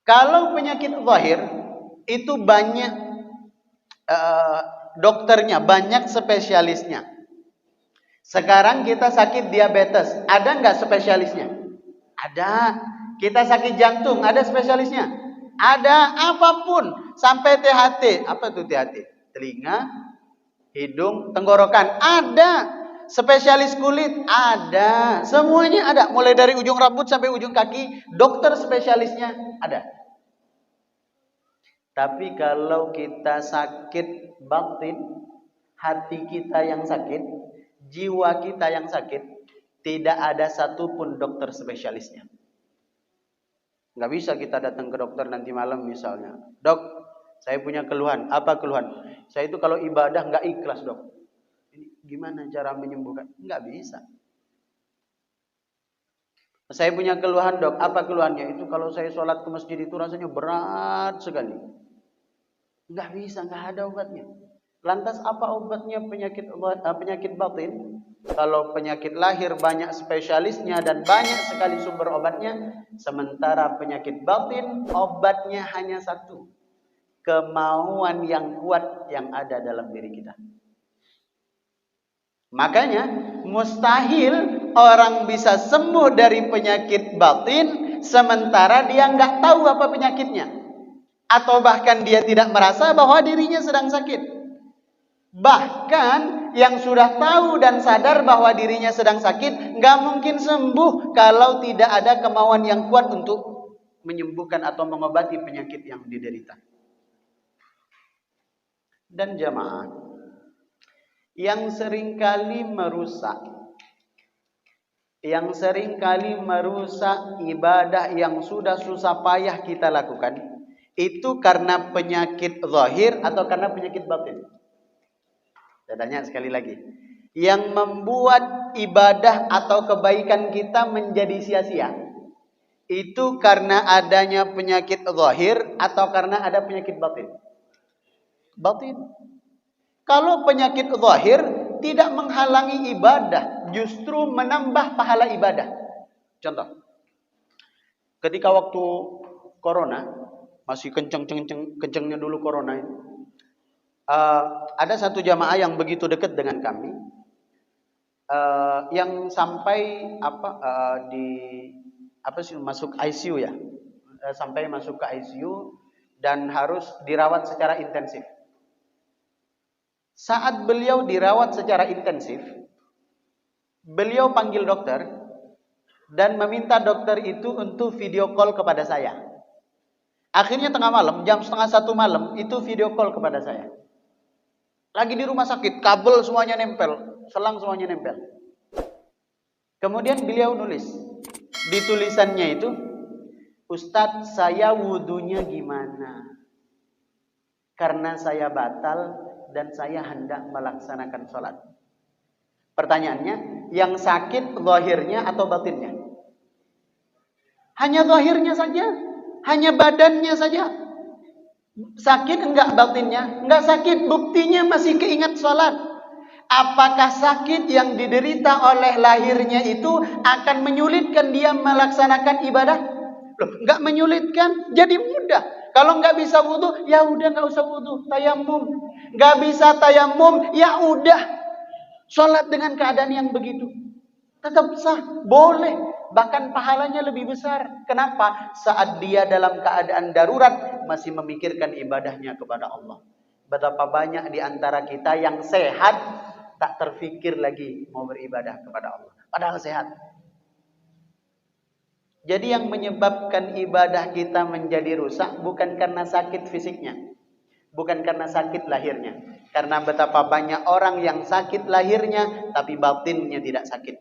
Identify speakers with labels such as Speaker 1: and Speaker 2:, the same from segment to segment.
Speaker 1: Kalau penyakit zahir itu banyak eh, dokternya, banyak spesialisnya. Sekarang kita sakit diabetes, ada nggak spesialisnya? Ada. Kita sakit jantung, ada spesialisnya? Ada. Apapun, sampai THT. Apa itu THT? Telinga, hidung, tenggorokan, ada. Spesialis kulit, ada. Semuanya ada. Mulai dari ujung rambut sampai ujung kaki, dokter spesialisnya ada. Tapi kalau kita sakit batin, hati kita yang sakit, jiwa kita yang sakit, tidak ada satupun dokter spesialisnya. Nggak bisa kita datang ke dokter nanti malam misalnya, dok, saya punya keluhan. Apa keluhan? Saya itu kalau ibadah nggak ikhlas, dok. Ini gimana cara menyembuhkan? Nggak bisa. Saya punya keluhan, dok. Apa keluhannya? Itu kalau saya sholat ke masjid itu rasanya berat sekali. Nggak bisa, nggak ada obatnya. Lantas apa obatnya penyakit batin? Kalau penyakit lahir banyak spesialisnya dan banyak sekali sumber obatnya, sementara penyakit batin obatnya hanya satu, kemauan yang kuat yang ada dalam diri kita. Makanya mustahil orang bisa sembuh dari penyakit batin sementara dia nggak tahu apa penyakitnya, atau bahkan dia tidak merasa bahwa dirinya sedang sakit. Bahkan yang sudah tahu dan sadar bahwa dirinya sedang sakit nggak mungkin sembuh kalau tidak ada kemauan yang kuat untuk menyembuhkan atau mengobati penyakit yang diderita. Dan jamaah, yang seringkali merusak ibadah yang sudah susah payah kita lakukan itu karena penyakit zahir atau karena penyakit batin. Saya tanya sekali lagi, yang membuat ibadah atau kebaikan kita menjadi sia-sia itu karena adanya penyakit zahir atau karena ada penyakit batin? Batin. Kalau penyakit zahir tidak menghalangi ibadah, justru menambah pahala ibadah. Contoh, ketika waktu corona, masih kencengnya dulu corona ini, ada satu jamaah yang begitu dekat dengan kami, yang sampai masuk ICU ya, sampai masuk ke ICU dan harus dirawat secara intensif. Saat beliau dirawat secara intensif, beliau panggil dokter dan meminta dokter itu untuk video call kepada saya. Akhirnya tengah malam, jam 12:30 malam, itu video call kepada saya. Lagi di rumah sakit, kabel semuanya nempel, selang semuanya nempel. Kemudian beliau nulis, di tulisannya itu, Ustadz, saya wudunya gimana? Karena saya batal dan saya hendak melaksanakan sholat. Pertanyaannya, yang sakit zahirnya atau batinnya? Hanya zahirnya saja, hanya badannya saja. Sakit enggak batinnya? Enggak sakit, buktinya masih keingat sholat. Apakah sakit yang diderita oleh lahirnya itu akan menyulitkan dia melaksanakan ibadah? Loh, enggak menyulitkan, jadi mudah. Kalau nggak bisa wudu, ya udah nggak usah wudu, tayamum. Nggak bisa tayamum, ya udah, sholat dengan keadaan yang begitu. Tetap sah, boleh. Bahkan pahalanya lebih besar. Kenapa? Saat dia dalam keadaan darurat, masih memikirkan ibadahnya kepada Allah. Betapa banyak di antara kita yang sehat, tak terfikir lagi mau beribadah kepada Allah. Padahal sehat. Jadi yang menyebabkan ibadah kita menjadi rusak bukan karena sakit fisiknya, bukan karena sakit lahirnya. Karena betapa banyak orang yang sakit lahirnya tapi batinnya tidak sakit.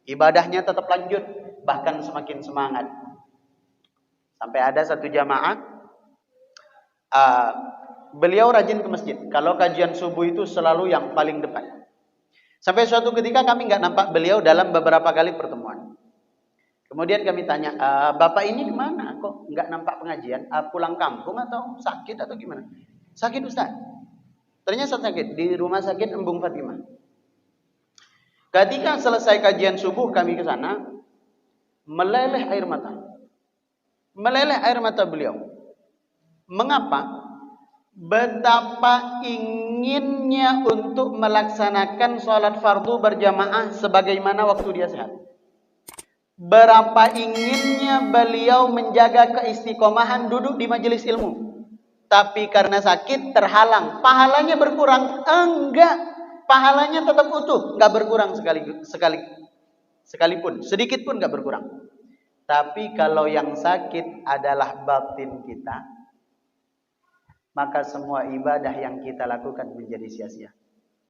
Speaker 1: Ibadahnya tetap lanjut, bahkan semakin semangat. Sampai ada satu jamaah, beliau rajin ke masjid. Kalau kajian subuh itu selalu yang paling depan. Sampai suatu ketika kami nggak nampak beliau dalam beberapa kali pertemuan. Kemudian kami tanya, Bapak ini kemana? Kok nggak nampak pengajian? Pulang kampung atau sakit atau gimana? Sakit Ustaz. Ternyata sakit di rumah sakit Embung Fatimah. Ketika selesai kajian subuh kami ke sana, meleleh air mata. Meleleh air mata beliau. Mengapa? Betapa inginnya untuk melaksanakan sholat fardu berjamaah sebagaimana waktu dia sehat. Berapa inginnya beliau menjaga keistiqomahan duduk di majelis ilmu. Tapi karena sakit terhalang. Pahalanya berkurang? Enggak. Pahalanya tetap utuh. Enggak berkurang sekalipun. Sedikit pun enggak berkurang. Tapi kalau yang sakit adalah batin kita, maka semua ibadah yang kita lakukan menjadi sia-sia.